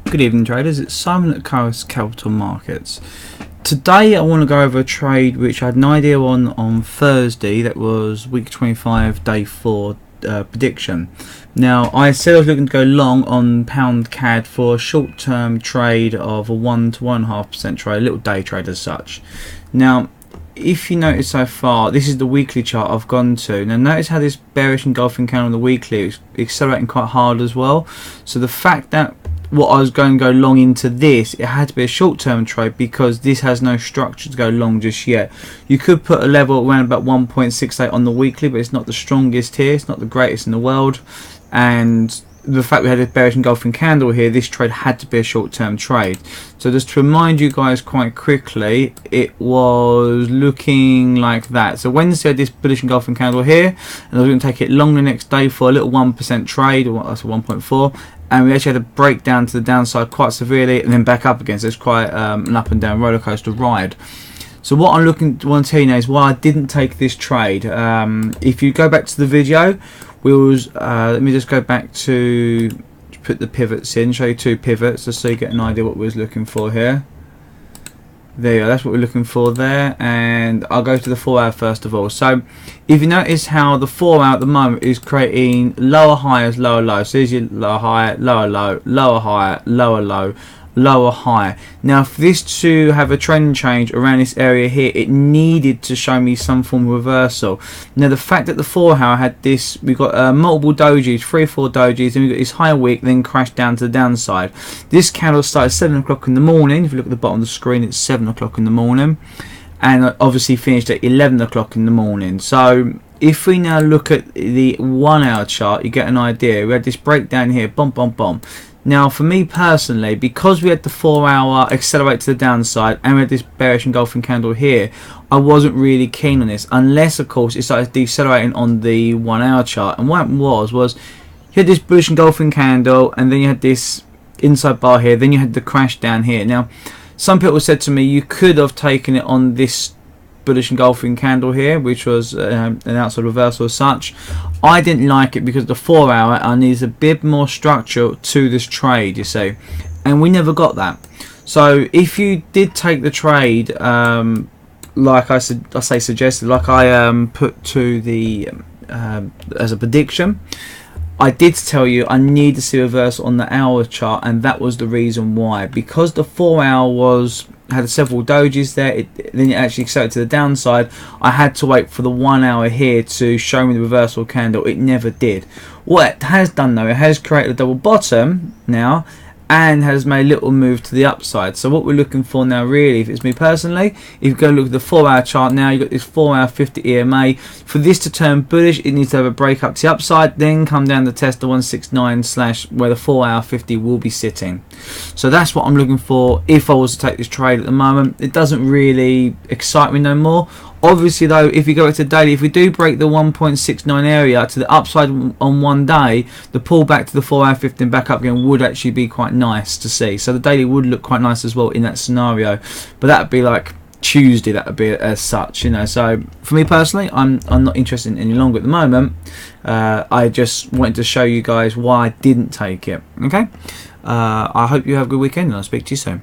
Good evening traders, it's Simon at Chaos Capital Markets. Today I want to go over a trade which I had an idea on Thursday. That was week 25 day 4 prediction. Now I said I was looking to go long on pound CAD for a short term trade of a 1 to 1.5% trade, a little day trade as such. Now if you notice so far, this is the weekly chart I've gone to. Now notice how this bearish engulfing candle on the weekly is accelerating quite hard as well. So the fact that what I was going to go long into this, it had to be a short-term trade because this has no structure to go long just yet. You could put a level around about 1.68 on the weekly, but it's not the strongest here. It's not the greatest in the world. And the fact we had a bearish engulfing candle here, this trade had to be a short-term trade. So just to remind you guys quite quickly, it was looking like that. So Wednesday I had this bullish engulfing candle here, and I was going to take it long the next day for a little 1% trade, or that's 1.4. And we actually had a breakdown to the downside quite severely and then back up again. So it's quite an up and down roller coaster ride. So what I'm want to tell you now is why I didn't take this trade. If you go back to the video, let me just go back to put the pivots in, show you two pivots just so you get an idea what we was looking for here. There you go, that's what we're looking for there, and I'll go to the 4 hour first of all. So if you notice how the 4 hour at the moment is creating lower highs, lower lows. So here's your lower high, lower low, lower high, lower low, lower high. Now for this to have a trend change around this area here, it needed to show me some form of reversal. Now the fact that the 4 hour had this, we've got multiple dojis, 3 or 4 dojis, and we've got this high wick, then crashed down to the downside. This candle started 7 o'clock in the morning. If you look at the bottom of the screen, it's 7 o'clock in the morning, and obviously finished at 11 o'clock in the morning. So if we now look at the 1 hour chart, you get an idea. We had this breakdown here, bump, bump, bump. Now for me personally, because we had the 4 hour accelerate to the downside and we had this bearish engulfing candle here, I wasn't really keen on this, unless of course it started decelerating on the 1 hour chart. And what happened was you had this bullish engulfing candle, and then you had this inside bar here, then you had the crash down here. Now some people said to me you could have taken it on this bullish engulfing candle here, which was an outside reversal as such. I didn't like it because the 4 hour, I needed a bit more structure to this trade, you see, and we never got that. So if you did take the trade, like I suggested, like I put to the as a prediction, I did tell you I need to see a reversal on the hour chart, and that was the reason why. Because the 4 hour had several dojis there, then it actually accelerated to the downside. I had to wait for the 1 hour here to show me the reversal candle. It never did. What it has done though, it has created a double bottom now, and has made a little move to the upside. So what we're looking for now, really, if it's me personally, if you go look at the 4 hour chart now, you've got this 4 hour 50 EMA. For this to turn bullish, it needs to have a break up to the upside, then come down to test the 169 / where the 4 hour 50 will be sitting. So that's what I'm looking for if I was to take this trade at the moment. It doesn't really excite me no more. Obviously though, if you go back to daily, if we do break the 1.69 area to the upside on one day, the pullback to the 4 hour 50 and back up again would actually be quite nice to see. So the daily would look quite nice as well in that scenario, but that would be like Tuesday, that would be as such, you know. So for me personally, I'm not interested in any longer at the moment. I just wanted to show you guys why I didn't take it. Okay, I hope you have a good weekend, and I'll speak to you soon.